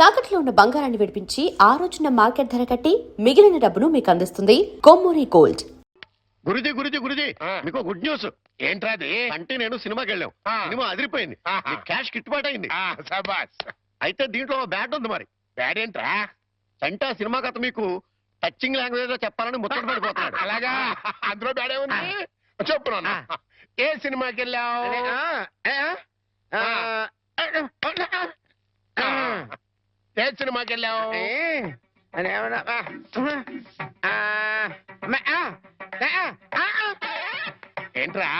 తాకట్లో ఉన్న బంగారాన్ని విడిపించి ఆ రోజున మార్కెట్ ధర కట్టి మిగిలిన డబ్బును మీకు అందిస్తుంది కొమ్మూరి గోల్డ్. గురుజీ గురుజీ గురుజీ మీకు గుడ్ న్యూస్. ఏంట్రా అది? అంటే నేను సినిమాకి వెళ్ళాం, సినిమా అదిరిపోయింది, క్యాష్ గిట్టుబాటు అయింది. సబాస్. అయితే దీంట్లో బ్యాడ్ ఉంది మరి. బ్యాడ్ ఏంట్రా? అంటే ఆ సినిమా కథ మీకు టచింగ్ లాంగ్వేజ్ లో చెప్పాలని ముచ్చట పడిపోతున్నాడు. అలాగా? అందులో బ్యాడే ఉంది. చెప్పు నాన్న. ఏ సినిమాకి వెళ్ళావు? ఏ సినిమాకి వెళ్ళావు? ఏంట్రా?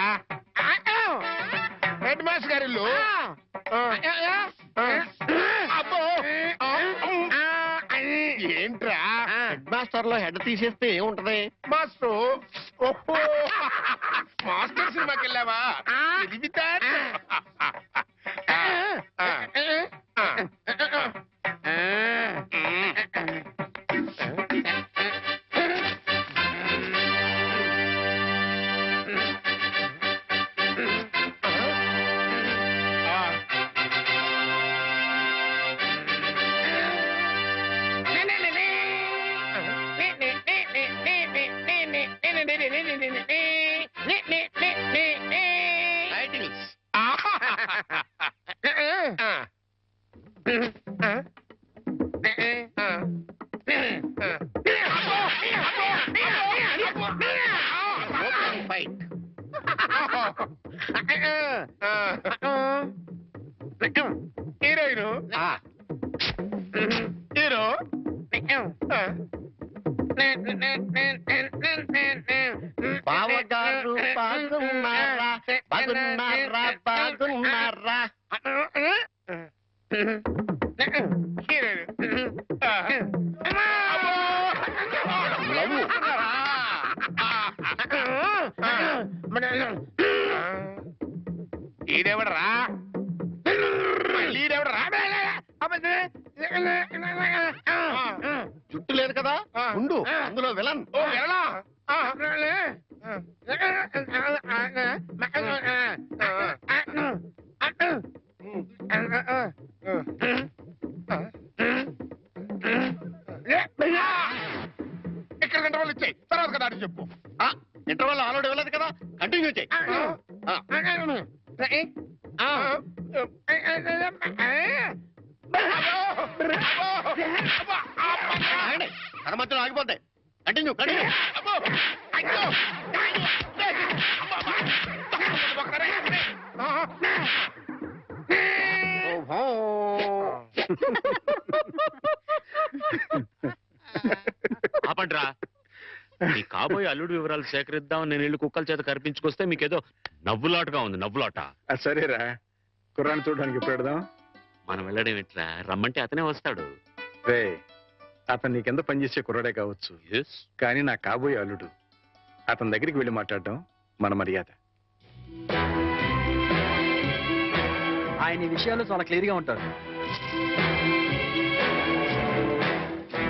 హెడ్ మాస్టర్ గారి ఇల్లు. అబ్బో! ఏంట్రా? హెడ్ మాస్టర్ లో హెడ్ తీసేస్తే ఏముంటది? మాస్టర్. ఓహో, మాస్టర్ సినిమాకి వెళ్ళావా? హీరోయిన్ హీరో బావగారు బాగున్నారా బాగున్నారా బాగున్నారా? ఈడెవడరా? ఈడెవడరా? జుట్టు లేదు కదా, ఉండు, అందులో విలన్. ఓ వెళ్ళా. ఇక్కడ గంట వాళ్ళు ఇచ్చాయి, తర్వాత కదా అని చెప్పు. ఇంటర్వల్ ఆల్రెడీ వెళ్ళదు కదా, కంటిన్యూ చేయి. కథ మధ్యలో ఆగిపోతాయి. Continue continue. ఆపండ్రా. ఈ కాబోయే అల్లుడు వివరాలు సేకరిద్దాం నేను ఇల్లు కుక్కల చేత కనిపించుకొస్తే మీకేదో నవ్వులాటగా ఉంది. నవ్వులాట. సరేరా, కుర్రాన్ని చూడడానికి ఇప్పుడు పెడదాం. మనం వెళ్ళడం ఎట్లా? రమ్మంటే అతనే వస్తాడు. రే, అతను నీ కింద పనిచేసే కుర్రాడే కావచ్చు, కానీ నా కాబోయే అల్లుడు. అతని దగ్గరికి వెళ్ళి మాట్లాడడం మన మర్యాద. ఆయన ఈ విషయాల్లో చాలా క్లియర్ గా ఉంటారు.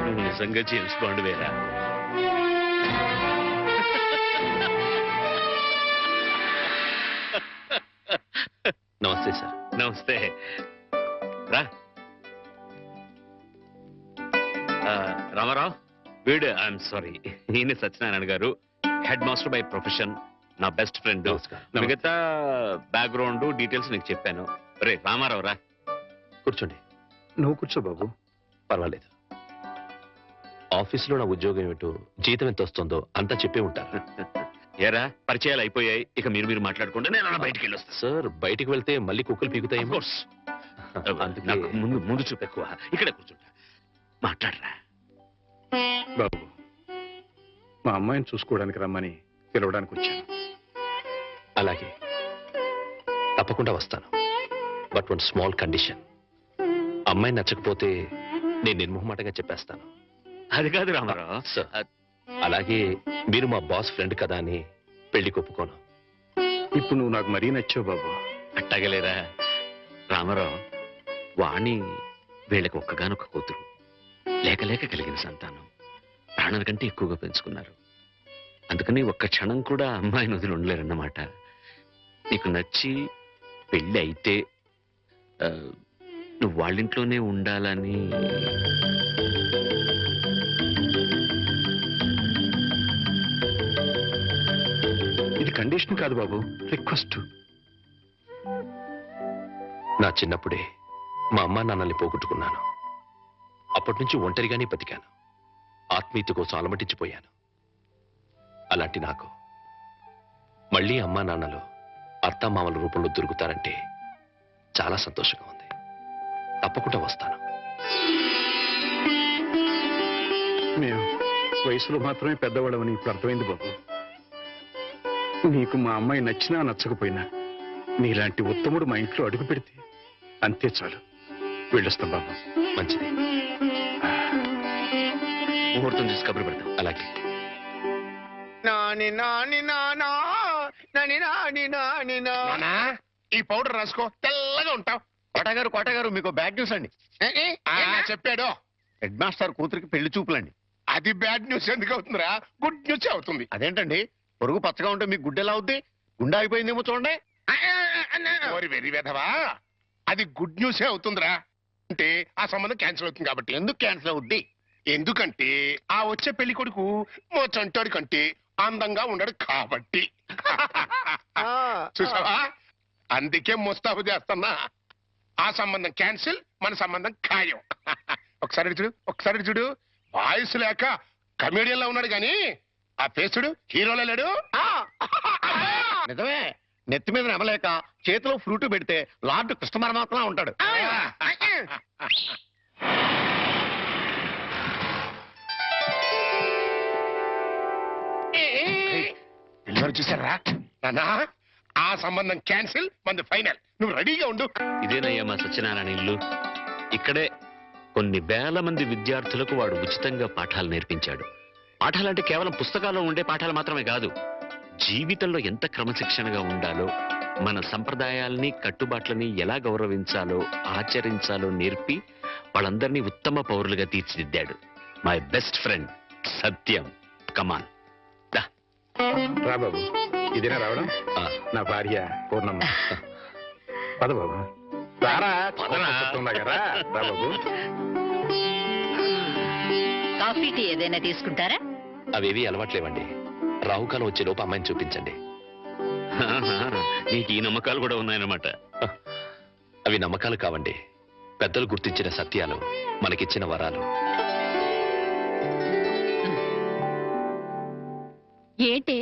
నువ్వు నిజంగా జేమ్స్ బాండ్ వేరా? నమస్తే సార్. నమస్తే. రా. రామారావు, వీడు ఐఎమ్ సారీ, ఈయన సత్యనారాయణ గారు, హెడ్ మాస్టర్ బై ప్రొఫెషన్, నా బెస్ట్ ఫ్రెండ్. మిగతా బ్యాక్గ్రౌండ్ డీటెయిల్స్ నీకు చెప్పాను. రే రామారావు రా. కూర్చోండి. నువ్వు కూర్చో బాబు. పర్వాలేదు. ఆఫీసులో నా ఉద్యోగం ఏమిటో, జీతం ఎంత వస్తుందో అంతా చెప్పే ఉంటారు. ఏరా, పరిచయాలు అయిపోయాయి, ఇక మీరు మాట్లాడుకుంటే నేను అలా బయటికి వెళ్ళొస్తా. సార్, బయటికి వెళ్తే మళ్ళీ కుక్కలు పీకుతాయి. నాకు ముందు చూపు ఎక్కువ. ఇక్కడే కూర్చుంటా, మాట్లాడరా. బాబు, మా అమ్మాయిని చూసుకోవడానికి రమ్మని పిలవడానికి వచ్చాను. అలాగే, తప్పకుండా వస్తాను. But one small condition. అమ్మాయి నచ్చకపోతే నేను నిర్మోహమాటంగా చెప్పేస్తాను. అది కాదు రామారావు. సార్, అలాగే మీరు మా బాస్ ఫ్రెండ్ కదా అని పెళ్లి ఒప్పుకోను. ఇప్పుడు నువ్వు నాకు మరీ నచ్చావు బాబు. అట్టగలేరా రామారావు? వాణి వీళ్ళకి ఒక్కగానొక్క కూతురు, లేక లేక కలిగిన సంతానం, ప్రాణాల కంటే ఎక్కువగా పెంచుకున్నారు. అందుకని ఒక్క క్షణం కూడా అమ్మాయిని వదిలి ఉండలేరన్నమాట. నీకు నచ్చి పెళ్ళి అయితే నువ్వు వాళ్ళింట్లోనే ఉండాలని ఇది కండిషన్ కాదు బాబు, రిక్వెస్ట్. నా చిన్నప్పుడే మా అమ్మా నాన్నల్ని పోగొట్టుకున్నాను. అప్పటి నుంచి ఒంటరిగానే బతికాను. ఆత్మీయత కోసం అలమటించిపోయాను. అలాంటి నాకు మళ్ళీ అమ్మా నాన్నలు అత్తామామల రూపంలో దొరుకుతారంటే చాలా సంతోషంగా ఉంది. తప్పకుండా వస్తాను. మేము వయసులో మాత్రమే పెద్దవాళ్ళమని ఇప్పుడు అర్థమైంది బాబు. నీకు మా అమ్మాయి నచ్చినా నచ్చకపోయినా నీలాంటి ఉత్తముడు మా ఇంట్లో అడుగు పెడితే అంతే చాలు. వెళ్ళొస్తాం బాబు. మంచిది. ముహూర్తం చూసి కబురు పెడతాం. అలాగే. నానా, ఈ పౌడర్ రాసుకో, తెల్లగా ఉంటావు. కోటగారు మీకు బ్యాడ్ న్యూస్ అండి. చెప్పాడు. హెడ్ మాస్టర్ కూతురికి పెళ్లి చూపులండి. అది బ్యాడ్ న్యూస్ ఎందుకు అవుతుందిరా? గుడ్ న్యూస్ అవుతుంది. అదేంటండి, పొరుగు పచ్చగా ఉంటే మీకు గుడ్డ ఎలా అవుద్ది? గుండె అయిపోయిందేమో చూడండి. ఓరి వెర్రి వెధవా, అది గుడ్ న్యూసే అవుతుందిరా. అంటే ఆ సంబంధం క్యాన్సిల్ అవుతుంది కాబట్టి. ఎందుకు క్యాన్సిల్ అవుద్ది? ఎందుకంటే ఆ వచ్చే పెళ్లి కొడుకు మా చంటాడి కంటే అందంగా ఉండడు కాబట్టి. చూసావా, అందుకే ముస్తాబు చేస్తున్నా. ఆ సంబంధం క్యాన్సిల్, మన సంబంధం ఖాయం. ఒకసారి చూడు, వాయిస్ లేక కమేడియన్ లా ఉన్నాడు గాని ఆ ఫేసుడు హీరోలో లేడు. నిజమే, నెత్తి మీద నెమలేక చేతిలో ఫ్రూట్ పెడితే లార్డ్ కృష్ణ పరమాత్మలా ఉంటాడు. పిల్లలు చూసారా నానా? ఆ సంబంధం క్యాన్సిల్, మనది ఫైనల్. నువ్వు రెడీగా ఉండు. ఇదేనయ్యా మా సత్యనారాయణ ఇల్లు. ఇక్కడే కొన్ని వేల మంది విద్యార్థులకు వాడు ఉచితంగా పాఠాలు నేర్పించాడు. పాఠాలంటే కేవలం పుస్తకాల్లో ఉండే పాఠాలు మాత్రమే కాదు, జీవితంలో ఎంత క్రమశిక్షణగా ఉండాలో, మన సంప్రదాయాల్ని కట్టుబాట్లని ఎలా గౌరవించాలో ఆచరించాలో నేర్పి వాళ్ళందరినీ ఉత్తమ పౌరులుగా తీర్చిదిద్దాడు. మై బెస్ట్ ఫ్రెండ్ సత్యం. కమాన్ రా బాబు. ఇదేనా రావడం? నా భార్య పూర్ణమ్మ. పద బాబు. రారా, రా బాబు. కాఫీ టీ ఏదైనా తీసుకుంటారా? అవేవి అలవాట్లేవండి. రాహుకాలం వచ్చే లోపు అమ్మాయిని చూపించండి. నీకు ఈ నమ్మకాలు కూడా ఉన్నాయన్నమాట. అవి నమ్మకాలు కావండి, పెద్దలు గుర్తించిన సత్యాలు, మనకిచ్చిన వరాలు. ఏంటి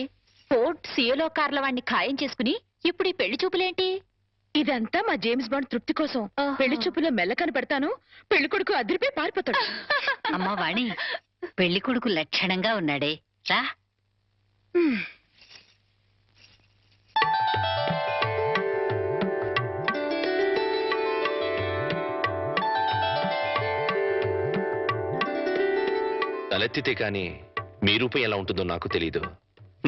ఫోర్ట్ సియోలో కార్ల వాడిని ఖాయం చేసుకుని ఇప్పుడు ఈ పెళ్లి చూపులేంటి? ఇదంతా మా జేమ్స్ బాండ్ తృప్తి కోసం. పెళ్లి చూపులో మెల్ల కనపడతాను, పెళ్లి కొడుకు అదిరిపోయి పారిపోతాడు. అమ్మా వాణి, పెళ్లి కొడుకు లక్షణంగా ఉన్నాడే, రా. తలెత్తితే కాని మీ రూపం ఎలా ఉంటుందో నాకు తెలీదు,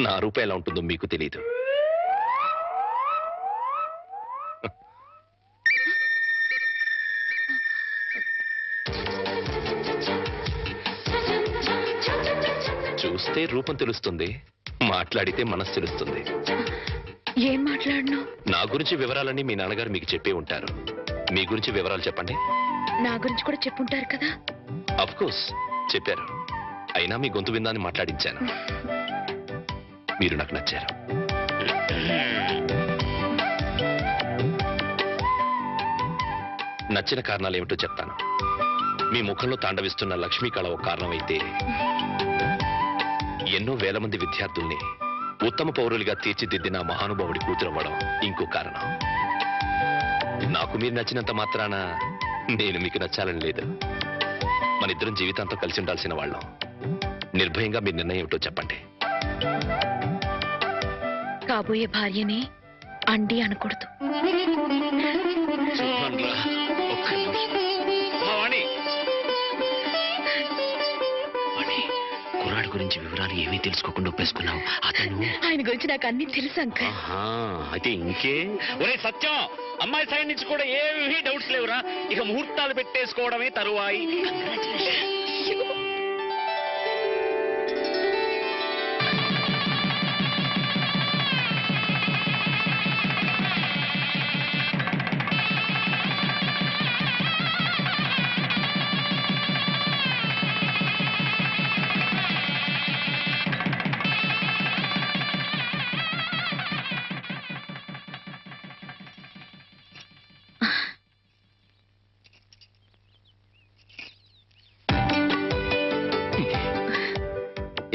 నా రూపం ఎలా ఉంటుందో మీకు తెలీదు. చూస్తే రూపం తెలుస్తుంది, మాట్లాడితే మనసు తెలుస్తుంది. ఏం మాట్లాడను? నా గురించి వివరాలన్నీ మీ నాన్నగారు మీకు చెప్పే ఉంటారు. మీ గురించి వివరాలు చెప్పండి. నా గురించి కూడా చెప్పుంటారు కదా? అఫ్ కోర్స్ చెప్పారు. అయినా మీ గొంతు విందాన్ని మాట్లాడించాను. మీరు నాకు నచ్చారు. నచ్చిన కారణాలు ఏమిటో చెప్తాను. మీ ముఖంలో తాండవిస్తున్న లక్ష్మీ కళ ఒక కారణం అయితే, ఎన్నో వేల మంది విద్యార్థుల్ని ఉత్తమ పౌరులుగా తీర్చిదిద్దిన మహానుభావుడి కూతురవ్వడం ఇంకో కారణం. నాకు మీరు నచ్చినంత మాత్రాన నేను మీకు నచ్చాలని లేదు. మన ఇద్దరం జీవితాంతం కలిసి ఉండాల్సిన వాళ్ళం. నిర్భయంగా మీ నిర్ణయం ఏమిటో చెప్పండి. కాబోయే భార్యని అండి అనకూడదు. కుర్రాడి గురించి వివరాలు ఏమీ తెలుసుకోకుండా ఒప్పేసుకున్నావు. అతను ఆయన గురించి నాకు అన్ని తెలుసు అంకల్. అయితే ఇంకే. ఒరే సత్యం, అమ్మాయి సైడ్ నుంచి కూడా ఏమీ డౌట్స్ లేవురా. ఇక ముహూర్తాలు పెట్టేసుకోవడమే తరువాయి.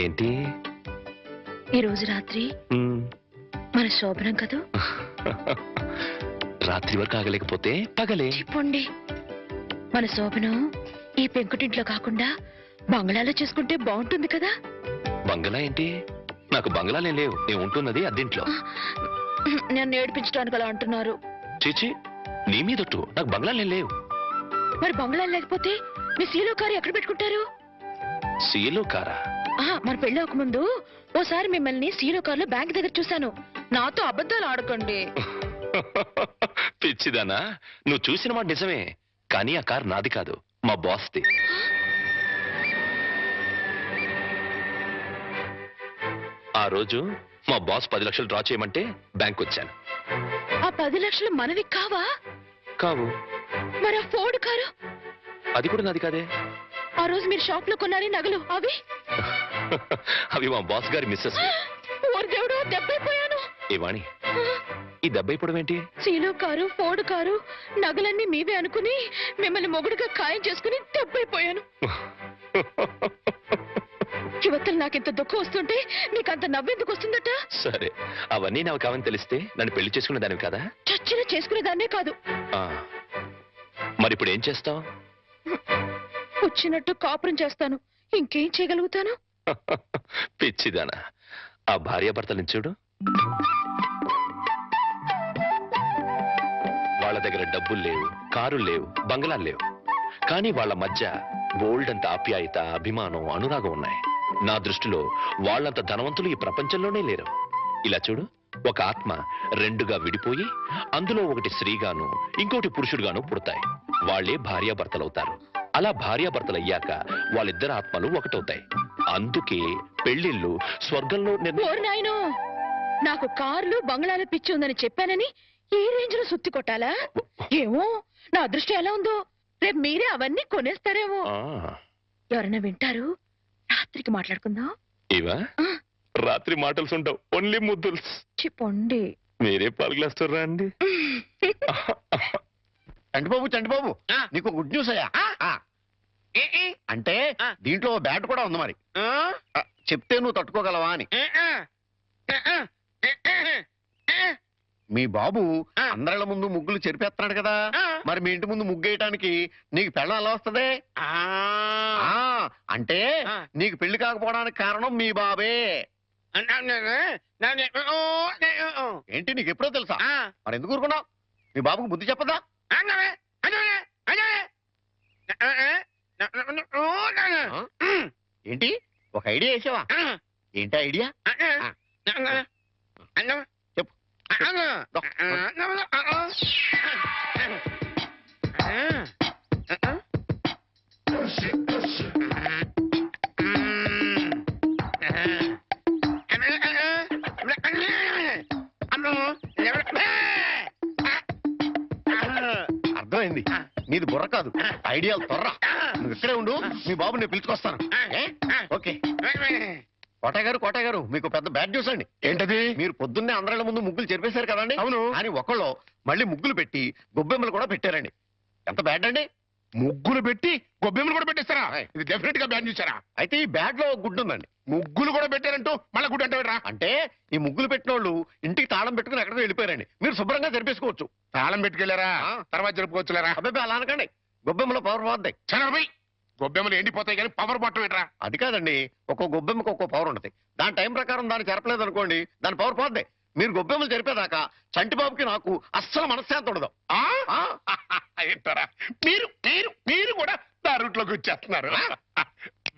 ఏంటి? ఈ రోజు రాత్రి మ్మ్. మన శోభనం కదూ. రాత్రి వరకు ఆగలేకపోతే పగలే. చెప్పండి, మన శోభనం ఈ పెంకుటింట్లో కాకుండా బంగ్లాలో చేసుకుంటే బాగుంటుంది కదా. బంగళా ఏంటి? నాకు బంగళాలే లేవు. నేను ఉంటున్నది అద్దెంట్లో. నన్ను ఏడిపించడానికి అలా అంటున్నారు. చీచి, నీ మీదొట్టు. నాకు బంగళాలే లేవు. మరి బంగ్లా లేకపోతే మీ సీలో కారు ఎక్కడ పెట్టుకుంటారు? సీలో కారా? మన పెళ్ళి ముందు ఓసారి మిమ్మల్ని సీలో కారులో బ్యాంక్ దగ్గర చూశాను. నాతో అబద్ధాలు ఆడకండి. పిచ్చిదానా, నువ్వు చూసిన మాట నిజమే. కానీ ఆ కారు నాది కాదు, మా బాస్ది. ఆ రోజు మా బాస్ 10 లక్షలు డ్రా చేయమంటే బ్యాంక్ వచ్చాను. ఆ 10 లక్షలు మనవి కావా? కావు. మరి ఆ ఫోర్డ్ కారు? అది కూడా నాది కాదే. ఆ రోజు మీరు షాప్ లో కొన్నారే నగలు అవి? అవి మా బాస్ గారి మిస్సెస్. ఓరి దేవుడు, దెబ్బైపోయాను. ఏ వాణి, ఈ దెబ్బ ఇప్పుడు ఏంటి? సీలో కారు, ఫోర్డ్ కారు, నగలన్నీ మీవే అనుకుని మిమ్మల్ని మొగుడుగా ఖాయం చేసుకుని దెబ్బైపోయాను. యువతలు నాకింత దుఃఖం వస్తుంటే నీకంత నవ్వెందుకు వస్తుందట? సరే, అవన్నీ నాకు కావని తెలిస్తే నన్ను పెళ్లి చేసుకునే దానివి కదా. చచ్చిన చేసుకునేదాన్నే కాదు. మరి ఇప్పుడు ఏం చేస్తావు? వచ్చినట్టు కాపురం చేస్తాను. ఇంకేం చేయగలుగుతాను? పిచ్చిదానా, ఆ భార్యాభర్తలను చూడు. వాళ్ళ దగ్గర డబ్బులు లేవు, కారులు లేవు, బంగ్లాలు లేవు. కానీ వాళ్ళ మధ్య బోల్డంత ఆప్యాయత, అభిమానం, అనురాగం ఉన్నాయి. నా దృష్టిలో వాళ్ళంత ధనవంతులు ఈ ప్రపంచంలోనే లేరు. ఇలా చూడు, ఒక ఆత్మ రెండుగా విడిపోయి అందులో ఒకటి స్త్రీగాను ఇంకోటి పురుషుడుగాను పుడతాయి. వాళ్లే భార్యాభర్తలవుతారు. అలా భార్యాభర్తలు అయ్యాక వాళ్ళిద్దరు ఆత్మలు ఒకటవుతాయి. అందుకే పెళ్లిళ్ళు స్వర్గంలో ఓరి నాయనో, నాకు కార్లు బంగ్లాల పిచ్చి ఉందని చెప్పానని ఈ రేంజ్ లో సుత్తి కొట్టాలా? ఏమో, నా అదృష్టం ఎలా ఉందో. రేపు మీరే అవన్నీ కొనేస్తారేమో. ఎవరైనా వింటారు. రాత్రికి మాట్లాడుకుందాం. ఇవా రాత్రి మాటలు ఉంటావు, ఓన్లీ ముద్దుల్స్. చెప్పండి. మీరే పాలు గ్లాస్ రండి. చంటిబాబు నీకు గుడ్ న్యూస్ అయ్యా. అంటే దీంట్లో బ్యాట్ కూడా ఉంది మరి. చెప్తే నువ్వు తట్టుకోగలవా అని. మీ బాబు అందరిళ్ళ ముందు ముగ్గులు చెరిపేస్తున్నాడు కదా, మరి మీ ఇంటి ముందు ముగ్గేయటానికి నీకు పెళ్ళం ఎలా వస్తుంది? అంటే నీకు పెళ్లి కాకపోవడానికి కారణం మీ బాబే. ఏంటి, నీకు ఎప్పుడో తెలుసా? మరి ఎందుకు ఊరుకున్నావు? మీ బాబుకు బుద్ధి చెప్పదా? ఏంటి, ఒక ఐడియా వేసావా? ఏంటి ఐడియా? చెప్పు. అర్థమైంది, నీది బుర్ర కాదు, ఐడియాలు తొర్రా. నువ్వు ఇక్కడే ఉండు, మీ బాబు నేను పిలుచుకొస్తాను. ఓకే. కోట గారు మీకు పెద్ద బ్యాడ్ న్యూస్ అండి. ఏంటది? మీరు పొద్దున్నే అందరిళ్ళ ముందు ముగ్గులు చెరిపేశారు కదండి. అవును. అని ఒకళ్ళు మళ్ళీ ముగ్గులు పెట్టి గొబ్బెమ్మలు కూడా పెట్టారండి. ఎంత బ్యాడ్ అండి? ముగ్గులు పెట్టి గొబ్బెమ్మలు కూడా పెట్టేస్తారా? ఇది డెఫినెట్ గా బ్యాన్ చేశారా? అయితే ఈ బ్యాడ్ లో గుడ్డు ఉందండి. ముగ్గులు కూడా పెట్టారంటూ మళ్ళా గుడి అంటే అంటే ఈ ముగ్గులు పెట్టిన వాళ్ళు ఇంటికి తాళం పెట్టుకుని ఎక్కడికో వెళ్ళిపోయారండి. మీరు శుభ్రంగా జరిపేసుకోవచ్చు. తాళం పెట్టుకెళ్లారా? తర్వాత జరుపుకోవచ్చులేరా? అబ్బాయి అలా అనకండి, గొబ్బెమ్మలో పవర్ పోద్ది. చనరబై, గొబ్బెమ్మలు ఎండిపోతాయి కానీ పవర్ బట్టం ఏంట్రా? అది కాదండి, ఒక్కో గొబ్బెమ్మకి ఒక్కో పవర్ ఉంటుంది. దాని టైం ప్రకారం దాన్ని జరపలేదు అనుకోండి, దాని పవర్ పోద్ది. మీరు గొబ్బెమ్మలు జరిపేదాకా చంటిబాబుకి నాకు అస్సలు మనశ్శాంతి ఉండదు. ఏంటారా మీరు మీరు మీరు కూడా నా రూట్లోకి వచ్చేస్తున్నారు.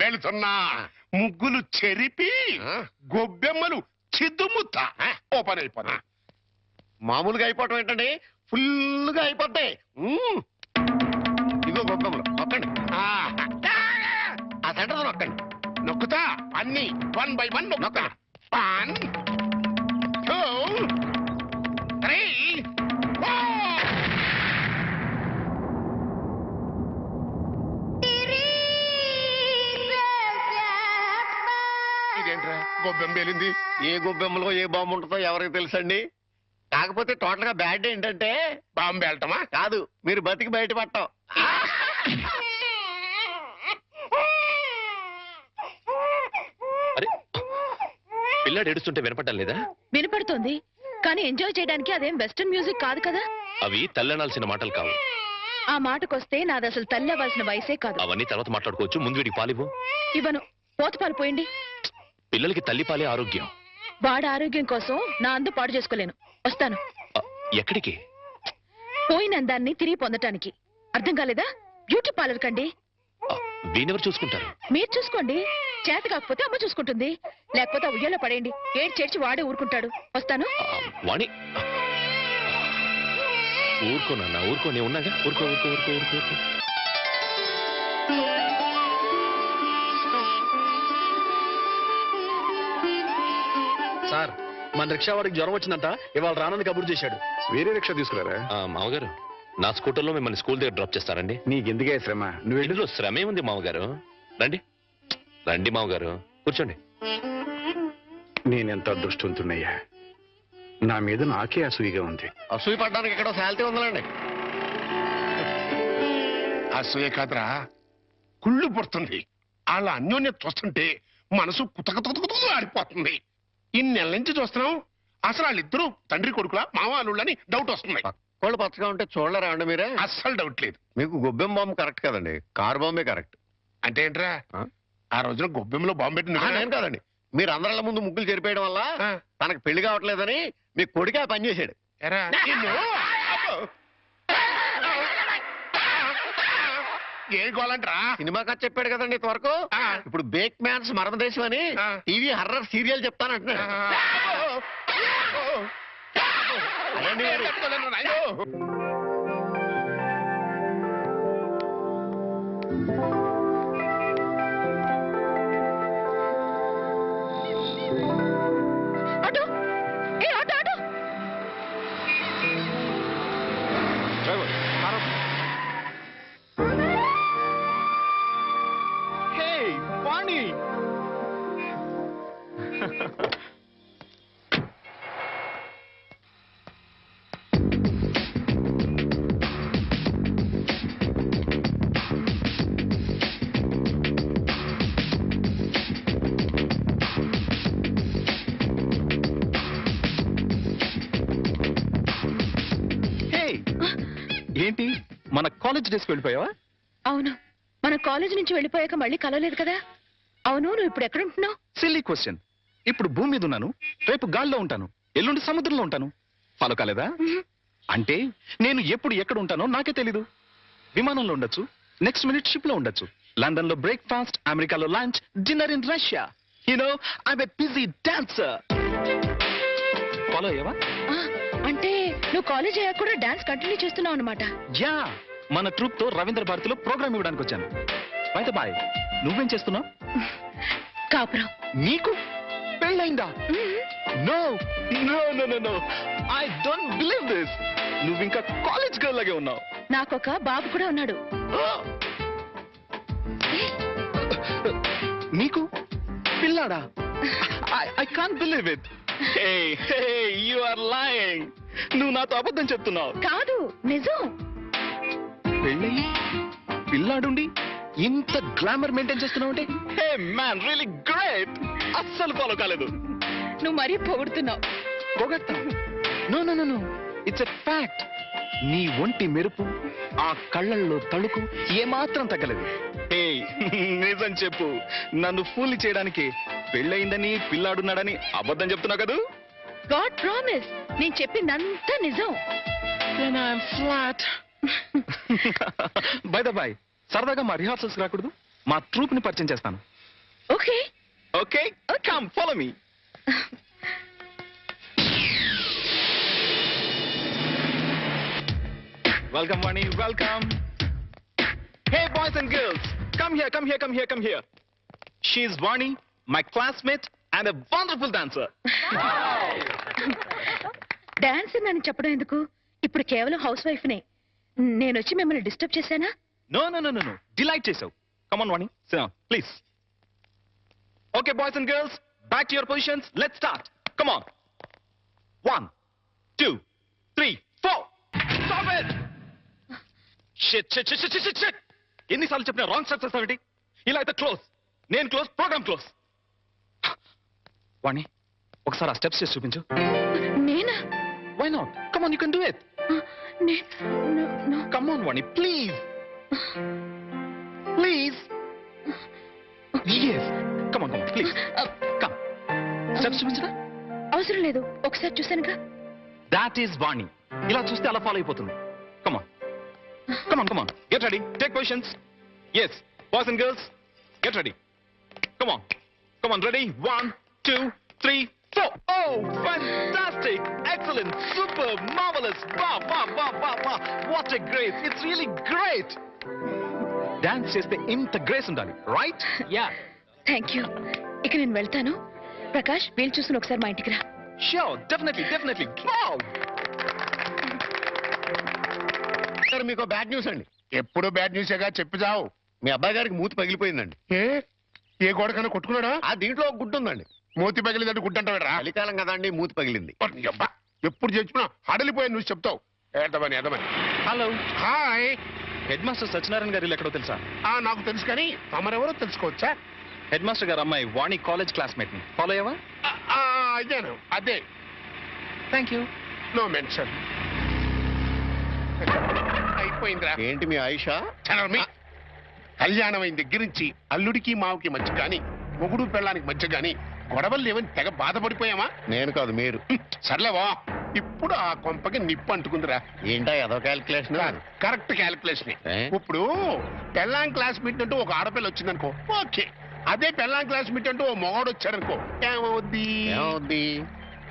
వెళుతున్నా ముగ్గులు చెరిపి గొబ్బెమ్మలు చిద్దుముత్త ఓపెన్ అయిపోతాయి. మామూలుగా అయిపోవటం ఏంటండి, ఫుల్గా అయిపోతాయి. ఇదిగో గొబ్బెమ్మలు నొక్కండి. ఆ సెంటర్ నొక్కండి. నొక్కుతా అన్ని 1 by 1 నొక్కుతా. 1 2 3 4. ఇదేంట్రా గొబ్బెమ్మ పేలింది? ఏ గొబ్బెమ్మలో ఏ బాంబు ఉంటుందో ఎవరికి తెలుసండి. కాకపోతే టోటల్ గా బ్యాడ్ ఏంటంటే బాంబు వెళ్ళటమా? కాదు, మీరు బతికి బయట పట్టం. అరే పిల్లాడు ఏడుస్తుంటే వినపడ్డం లేదా? వినపడుతోంది, కానీ ఎంజాయ్ చేయడానికి అదేం వెస్టర్న్ మ్యూజిక్ కాదు కదా. అవి తల్లనాల్సిన మాటలు కావు. ఆ మాటకొస్తే నాది అసలు తల్లి అవ్వాల్సిన వయసే కాదు. అవన్నీ తర్వాత మాట్లాడుకోవచ్చు. ముందు వీడికి పాలివ్వు. ఇవ్వను, పోతపాలు పోయండి. పిల్లలకి తల్లి పాలే ఆరోగ్యం. వాడి ఆరోగ్యం కోసం నా అందు పాడు చేసుకోలేను. వస్తాను. ఎక్కడికి? పోయిన అందాన్ని తిరిగి పొందటానికి. అర్థం కాలేదా? బ్యూటీ పార్లర్ కండి. వీణెవరు చూసుకుంటారు? మీరు చూసుకోండి. చేత కాకపోతే అమ్మ చూసుకుంటుంది, లేకపోతే ఉయ్యాలో పడేయండి. ఏడ్చేడ్చి వాడే ఊరుకుంటాడు. వస్తాను. వాణి ఊరుకోనన్నా, ఊరుకో, నేను ఉన్నాగా. ఊరుకో ఊరుకో ఊరుకో ఊరుకో ఊరుకో. సార్, మన రిక్షా వాడికి జ్వరం వచ్చిందంట, ఇవాళ రానని కబురు చేశాడు. వేరే రిక్షా తీసుకురారా? మామగారు, నా స్కూటర్లో మిమ్మల్ని స్కూల్ దగ్గర డ్రాప్ చేస్తారండి. నీకెందుకే శ్రమ? నువ్వు ఇందులో శ్రమే ఉంది మామగారు. రండి రండి మామగారు, కూర్చోండి. నేనెంత అదృష్టవంతున్నయ్యా. నా మీద నాకే అసూయగా ఉంది. అసూయ పడ్డానికి ఎక్కడో శాలిటీ ఉందండి. అసూయ కాదురా, కుళ్ళు పుడుతుంది. వాళ్ళ అన్యోన్యత చూస్తుంటే మనసు కుతకుతకుతకు ఆడిపోతుంది. ఇన్ని నెలల నుంచి చూస్తున్నాం, అసలు వాళ్ళిద్దరూ తండ్రి కొడుకులా మావాళ్ళని డౌట్ వస్తుంది. కోళ్ళు పచ్చగా ఉంటే చూడలేరా అండి మీరే? అస్సలు డౌట్ లేదు. మీకు గొబ్బెం బాంబు కరెక్ట్ కదండి, కారు బాంబే కరెక్ట్. అంటే ఏంట్రా, ఆ రోజున గొబ్బెంలో బాంబు పెట్టి నేను కాదండి, మీరు అందరిళ్ళ ముందు ముగ్గులు చెరిపేయడం వల్ల తనకు పెళ్లి కావట్లేదని మీ కొడుకే పని చేశాడు. ఏం గోలంట్రా? సినిమా కథ చెప్పాడు కదండి ఇంతవరకు. ఇప్పుడు బేక్ మ్యాన్స్ మరమదేశం అని టీవీ హర్రర్ సీరియల్ చెప్తానంటున్నాడు. ఆటో, ఏ ఆటో ఆటో. హే వాణి, ఏంటి మన కాలేజ్ డేస్కి వెళ్ళిపోయావా? అవును, మన కాలేజ్ నుంచి వెళ్ళిపోయాక మళ్ళీ కలవలేదు కదా. అవును, నువ్వు ఇప్పుడు ఎక్కడుంటున్నావు? Silly question. ఇప్పుడు భూమి మీద ఉన్నాను, రేపు గాల్లో ఉంటాను, ఎల్లుండి సముద్రంలో ఉంటాను. ఫాలో కాలేదా? అంటే నేను ఎప్పుడు ఎక్కడ ఉంటానో నాకే తెలీదు. విమానంలో ఉండొచ్చు, నెక్స్ట్ మినిట్ షిప్ లో ఉండొచ్చు, లండన్ లో బ్రేక్ఫాస్ట్, అమెరికాలో lunch, dinner in Russia. You know I'm a busy dancer. Follow అయ్యావా? అంటే నువ్వు కాలేజ్ అయ్యాక కూడా డాన్స్ కంటిన్యూ చేస్తున్నావు అనమాట. యా, మన ట్రూప్ తో రవీంద్ర భారతిలో ప్రోగ్రామ్ ఇవ్వడానికి వచ్చాను. బయట బాయ్, నువ్వేం చేస్తున్నావు? కాపురం. నీకు పెళ్ళైందా? No no no no no, I don't believe this. నువ్వు ఇంకా కాలేజ్ గర్ల్ లాగే ఉన్నావు. నాకొక బాబు కూడా ఉన్నాడు. నీకు పిల్లాడా? I can't believe it. Hey hey, you are lying. నువ్వు నాతో అబద్ధం చెప్తున్నావు. కాదు, నిజం. పెళ్ళయి పిల్లాడుండి ఇంత గ్లామర్ మెయింటైన్ చేస్తున్నావు అంటే, హే మ్యాన్, రియల్లీ గ్రేట్. అస్సలు ఫాలో కాలేదు. నువ్వు మరీ పొగుడుతున్నావు. పొగట్టా? No no no no, it's a fact. నీ ఒంటి మెరుపు, ఆ కళ్ళల్లో తళుకు ఏమాత్రం తగ్గలేదు. ఏ నిజం చెప్పు, నన్ను ఫూల్ చేయడానికి పెళ్ళయిందని పిల్లాడున్నాడని అబద్ధం చెప్తున్నావు కదూ? గాడ్ ప్రామిస్, నేను చెప్పిందంతా నిజం. ఫ్లాట్. బై ద బై, సరదాగా మా రిహార్సల్స్ రాకూడదు? మా ట్రూప్ ని పరిచయం చేస్తాను. Okay okay, come follow me. Welcome, Vani. Welcome. Hey, boys and girls, come here, come here, come here, come here. She is Vani, my classmate, and a wonderful dancer. Dance నన్ను చెప్పడం ఎందుకు? ఇప్పుడు కేవలం house wife నే. నేను వచ్చి మిమ్మల్ని disturb చేశానా? No, no, no, no, no. Delight చేసావు. Come on, Vani. Sit down, please. Okay, boys and girls, back to your positions. Let's start. Come on. 1, 2, 3, 4. Stop it! Shit, shit, shit, shit, shit, shit. ఎన్నిసార్లు చెప్పినా wrong steps చేస్తావేంటి? ఇలా అయితే close. నేను close, programme close. వాణి, ఒకసారి ఆ steps చేసి చూపించు. నేనా? Why not? Come on, you can do it. Come on Vani, please please. yes, come on please, come. Steps చూపించరా? అవసరం లేదు, ఒకసారి చూసానుగా. That is వాణి. ఇలా చూస్తే అలా ఫాలో అయిపోతుంది. Come on, come on, come on, get ready, take positions. Yes, boys and girls, get ready. Come on, come on, ready, 1 2 3 4. Oh, fantastic, excellent, super, marvelous, wow, wow, wow, wow, wow, what a great, it's really great. Dance చేస్తే ఇంత grace ఉండాలి, right? Yeah, thank you. ఇక నేను వెళ్తాను. ప్రకాష్, వీలు చూసుకుని ఒకసారి మా ఇంటికి రా. Sure, definitely definitely. Wow, sir మీకు బ్యాడ్ న్యూస్ అండి. ఎప్పుడు బ్యాడ్ న్యూసేగా చెప్పి చావు. మీ అబ్బాయి గారికి మూతి పగిలిపోయిందండి. ఏ గోడకన్నా కొట్టుకున్నాడా? ఆ దీంట్లో ఒక గుడ్డు ఉందండి. మూతి పగిలిందంటే గుడ్డంటావేరా? చలికాలం కదా అండి, మూతి పగిలింది. ఎప్పుడు చెప్పినా హడలిపోయి నువ్వు చెప్తావు. ఏదమని ఏదమని. Hello, hi. Head master Satyanarayana garu ఇల్లు ఎక్కడో తెలుసా? నాకు తెలుసు, కానీ తమరెవరో తెలుసుకోవచ్చా? హెడ్ మాస్టర్ గారు అమ్మాయి వాణి కాలేజ్ క్లాస్మేట్ ని ఫాలో అయ్యావా? అయ్యాను, అదే. Thank you. No mention. అయిపోయిందిరా. ఏంటి మీ ఆయిషా? చలమి. కళ్యాణం అయిన దగ్గర నుంచి అల్లుడికి మావుకి మధ్య గాని, మొగుడు పెళ్ళానికి మధ్య గాని గొడవలు లేవని తెగ బాధపడిపోయామా? నేను కాదు, మీరు. సర్లేవా, ఇప్పుడు ఆ కొంపకి నిప్పు అంటుకుందిరా. ఏంటా ఏదో క్యాల్కులేషన్? Correct calculation. ఇప్పుడు పెళ్ళాం క్లాస్ మీట్ అంటూ ఒక ఆడపిల్ల వచ్చిందనుకో, ఓకే. అదే పెళ్ళాం క్లాస్ మీట్ అంటూ ఓ మొగాడు వచ్చాడనుకో, ఏమవుద్ది?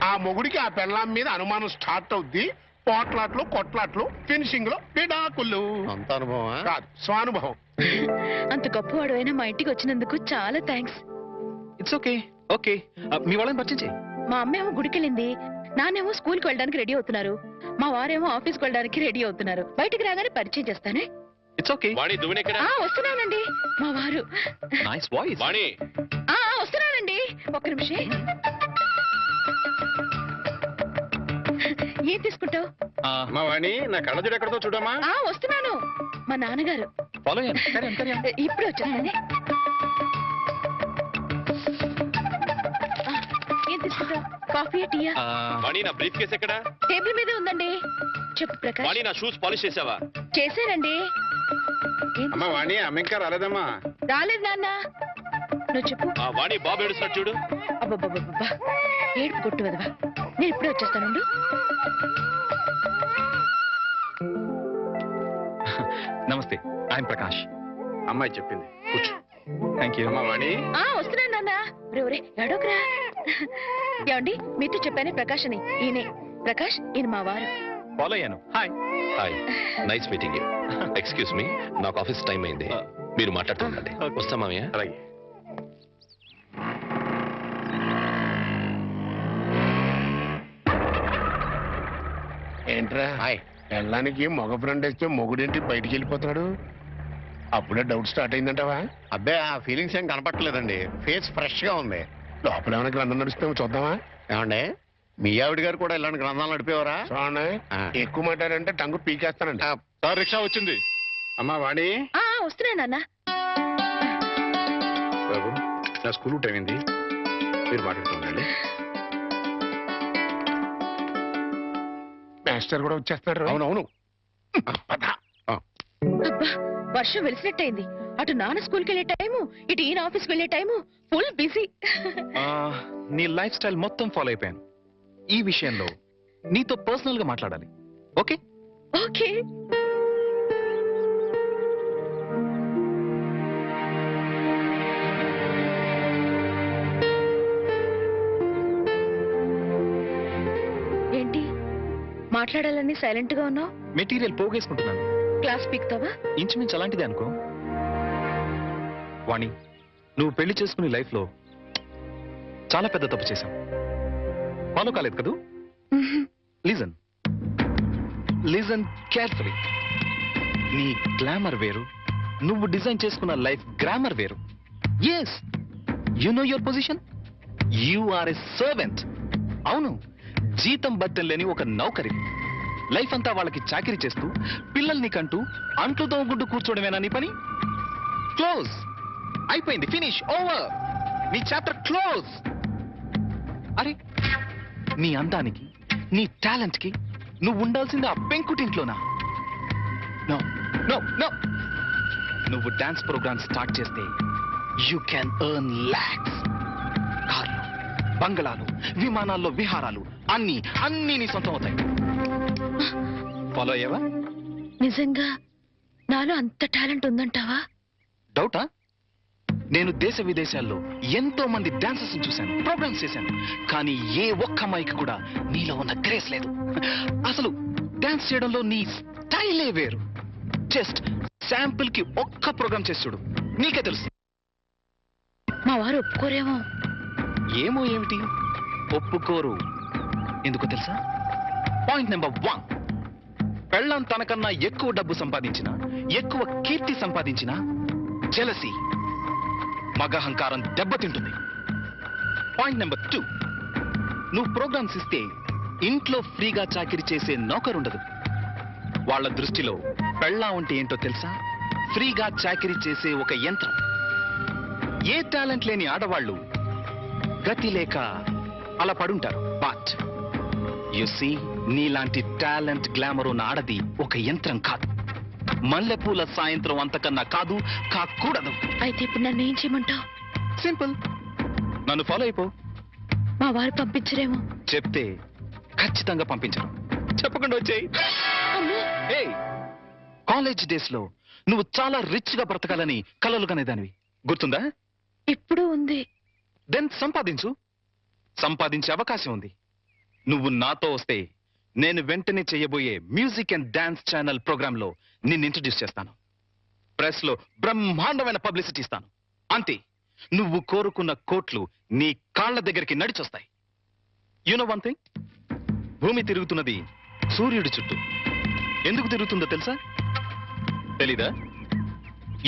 ఆ మొగుడికి ఆ పెళ్ళాం మీద అనుమానం స్టార్ట్ అవుద్ది. పోట్లాట్లు, కొట్లాట్లు, ఫినిషింగ్ లో విడాకులు. అంత అనుభవం కాదు, స్వానుభవం. అంత గొప్పవాడు అయినా మా ఇంటికి వచ్చినందుకు చాలా థ్యాంక్స్. It's okay. ఓకే, మీ వాళ్ళని పరిచయం చేయి. మా అమ్మేమో గుడికి వెళ్ళింది, నానేమో స్కూల్కి వెళ్ళడానికి రెడీ అవుతున్నారు, మా వారేమో ఆఫీస్కి వెళ్ళడానికి రెడీ అవుతున్నారు. బయటికి రాగానే పరిచయం చేస్తానే. It's okay. వాణి, దువ్వెనెక్కడ? వస్తున్నానండి. మా వారు. Nice voice. వాణి, వస్తున్నానండి, ఒక్క నిమిషం. ఏం తీసుకుంటావు? మా వాణి, నా కళ్ళజోడు ఎక్కడతో చూడమ్మా. వస్తున్నాను. మా నాన్నగారు. ఫాలో అయ్యాను. ఇప్పుడు వచ్చేస్తానే. ఏం తీసుకుంటావు? కాఫీ, టీయా? వాణి, నా బ్రీఫ్ కేస్ ఎక్కడ? టేబుల్ మీదే ఉందండి. చెప్పు ప్రకాష్. వాణి, నా షూస్ పాలిష్ చేసావా? చేశానండి. అమ్మా వాణి, అమ్మ ఇంకా రాలేదమ్మా. రాలేదు నాన్న. నువ్వు చెప్పు. వాణి, బాబు ఏడుస్తున్నాడు చూడు. అబ్బబ్బబ్బబ్బా, ఏడుపు కొట్టు వదవా. నేను ఇప్పుడే వచ్చేస్తానుండు. నమస్తే, ఐఎమ్ ప్రకాష్. అమ్మాయి చెప్పింది, కూర్చో. Thank you. అమ్మా వాణి. వస్తున్నాను నాన్న. రే ఎడోకరా. ఏమండి, మీతో చెప్పానే ప్రకాష్ అని. ఈయనే ప్రకాష్, ఈయన మా వారు. ఫాలో అయ్యాను. Hi. Hi, nice meeting you. Excuse me, నాకు ఆఫీస్ టైం అయింది, మీరు మాట్లాడుతుండండి. వస్తా మామయ్య. అలాగే. ఏంట్రా? హాయ్. పెళ్ళానికి మగ ఫ్రెండ్ వేస్తే మొగుడేంటి బయటికి వెళ్ళిపోతున్నాడు? అప్పుడే డౌట్ స్టార్ట్ అయిందంటావా? అబ్బే, ఆ ఫీలింగ్స్ ఏం కనపట్లేదండి. ఫేస్ ఫ్రెష్ గా ఉంది. లోపల ఏమైనా గ్రంథం నడుస్తామో చూద్దామా? ఏమండే, మీ ఆవిడ గారు కూడా ఇలాంటి గ్రంథాలు నడిపేవారా? చూడండి, ఎక్కువ మాట్లాడంటే టంగు పీకేస్తానండి. సార్, రిక్షా వచ్చింది. అమ్మా వాణి. వస్తున్నా నాన్న. బాబు, నా స్కూల్ టైం అయింది, మీరు మాట్లాడుతుండండి. మాస్టర్ కూడా వచ్చేస్తున్నాడు. అవునవును. అబ్బా, వర్షం వెలిసినట్టయింది. అటు నాన్న స్కూల్కి వెళ్ళే టైము, ఇటు ఈయన ఆఫీస్కి వెళ్ళే టైము. Full busy. నీ లైఫ్ స్టైల్ మొత్తం ఫాలో అయిపోయాను. ఈ విషయంలో నీతో పర్సనల్ గా మాట్లాడాలి. ఓకే? ఓకే. ఏంటి మాట్లాడాలని సైలెంట్ గా ఉన్నావు? మెటీరియల్ పోగేసుకుంటున్నాను. క్లాస్ పీక్తావా? ఇంచుమించు అలాంటిదే అనుకో. వాణి, నువ్వు పెళ్లి చేసుకునే లైఫ్ లో చాలా పెద్ద తప్పు చేశావు. ఫాలో కాలేదు కదూ? Listen listen carefully. నీ గ్లామర్ వేరు, నువ్వు డిజైన్ చేసుకున్న లైఫ్ గ్రామర్ వేరు. Yes, you know your position. You are a servant. అవును, జీతం బట్టం లేని ఒక నౌకరి. లైఫ్ అంతా వాళ్ళకి చాకరీ చేస్తూ పిల్లల్ని కంటూ అంట్లు తోముకుంటూ కూర్చోవడమేనా నీ పని? క్లోజ్. అయిపోయింది, ఫినిష్, ఓవర్. నీ చాప్టర్ క్లోజ్. అరే, నీ అందానికి నీ టాలెంట్ కి నువ్వు ఉండాల్సింది ఆ పెంకుటింట్లోనా? No no no. నువ్వు డాన్స్ ప్రోగ్రామ్ స్టార్ట్ చేస్తే యూ క్యాన్ ఎర్న్ లాక్స్. కార్లు, బంగళాలు, విమానాల్లో విహారాలు అన్ని అన్ని నీ సొంతం అవుతాయి. ఫాలో అయ్యావా? నిజంగా నాలో అంత టాలెంట్ ఉందంటావా? డౌటా? నేను దేశ విదేశాల్లో ఎంతో మంది డాన్సర్స్ చూశాను, ప్రోగ్రామ్స్ చేశాను, కానీ ఏ ఒక్క అమ్మాయికి కూడా నీలో ఉన్న గ్రేస్ లేదు. అసలు డాన్స్ చేయడంలో నీ స్టైలే వేరు. జస్ట్ శాంపుల్ కి ఒక్క ప్రోగ్రామ్ చేసి చూడు, నీకే తెలుసు. మా వారు ఒప్పుకోరేమో. ఏమో ఏమిటి ఒప్పుకోరు? ఎందుకో తెలుసా? పాయింట్ నెంబర్ 1, పెళ్ళం తనకన్నా ఎక్కువ డబ్బు సంపాదించిన, ఎక్కువ కీర్తి సంపాదించిన జెలసీ, మగహంకారం దెబ్బతింటుంది. పాయింట్ నెంబర్ 2, నువ్వు ప్రోగ్రామ్స్ ఇస్తే ఇంట్లో ఫ్రీగా చాకిరీ చేసే నౌకరుండదు. వాళ్ళ దృష్టిలో పెళ్ళాం అంటే ఏంటో తెలుసా? ఫ్రీగా చాకిరీ చేసే ఒక యంత్రం. ఏ టాలెంట్ లేని ఆడవాళ్ళు గతి లేక అలా పడుంటారు. బట్ యు సీ, నీలాంటి టాలెంట్ గ్లామర్ ఉన్న ఆడది ఒక యంత్రం కాదు. మల్లెపూల సాయంత్రం అంతకన్నా కాదు, కాకూడదు. అయితే ఇప్పుడు నన్ను ఏం చేయమంటావు? సింపుల్, నన్ను ఫాలో అయిపో. మా వారు పంపించరేమో. చెప్తే ఖచ్చితంగా పంపించరు. చెప్పకుండా వచ్చేయి. ఏయ్, కాలేజ్ డేస్ లో నువ్వు చాలా రిచ్ గా బ్రతకాలని కలలు కనేదానివి, గుర్తుందా? ఇప్పుడు ఉంది. దెన్ సంపాదించు. సంపాదించే అవకాశం ఉంది. నువ్వు నాతో వస్తే నేను వెంటనే చేయబోయే music and dance channel programme లో నిన్ను ఇంట్రడ్యూస్ చేస్తాను. ప్రెస్ లో బ్రహ్మాండమైన పబ్లిసిటీ ఇస్తాను. అంతే, నువ్వు కోరుకున్న కోట్లు నీ కాళ్ల దగ్గరికి నడిచొస్తాయి. యు నో వన్ థింగ్, భూమి తిరుగుతున్నది సూర్యుడి చుట్టూ. ఎందుకు తిరుగుతుందో తెలుసా? తెలీదా?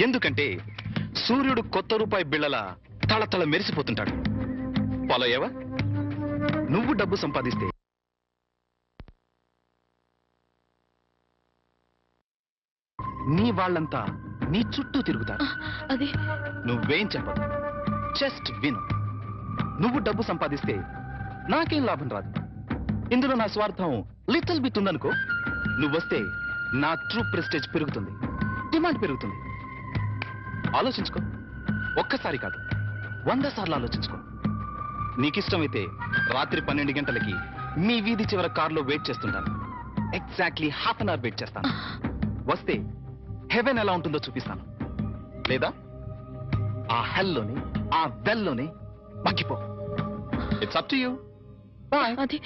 ఎందుకంటే సూర్యుడు కొత్త రూపాయి బిళ్ళల తళతళ మెరిసిపోతుంటాడు. ఫాలో అయ్యావా? నువ్వు డబ్బు సంపాదిస్తే నీ వాళ్ళంతా నీ చుట్టూ తిరుగుతారు. అది నువ్వేం చెప్పదు, జస్ట్ విను. నువ్వు డబ్బు సంపాదిస్తే నాకేం లాభం రాదు. ఇందులో నా స్వార్థం లిటిల్ బిట్ ఉందనుకో. నువ్వొస్తే నా ట్రూ ప్రెస్టేజ్ పెరుగుతుంది, డిమాండ్ పెరుగుతుంది. ఆలోచించుకో. ఒక్కసారి కాదు, 100 సార్లు ఆలోచించుకో. నీకిష్టమైతే రాత్రి 12 గంటలకి మీ వీధి చివర కారులో వెయిట్ చేస్తుంటాను. Exactly half an hour wait చేస్తాను. వస్తే హెవెన్ ఎలా ఉంటుందో చూపిస్తాను. లేదా ఆ హెల్లోనే, ఆ వెల్లోనే మగ్గిపో. It's up to you. Bye. అది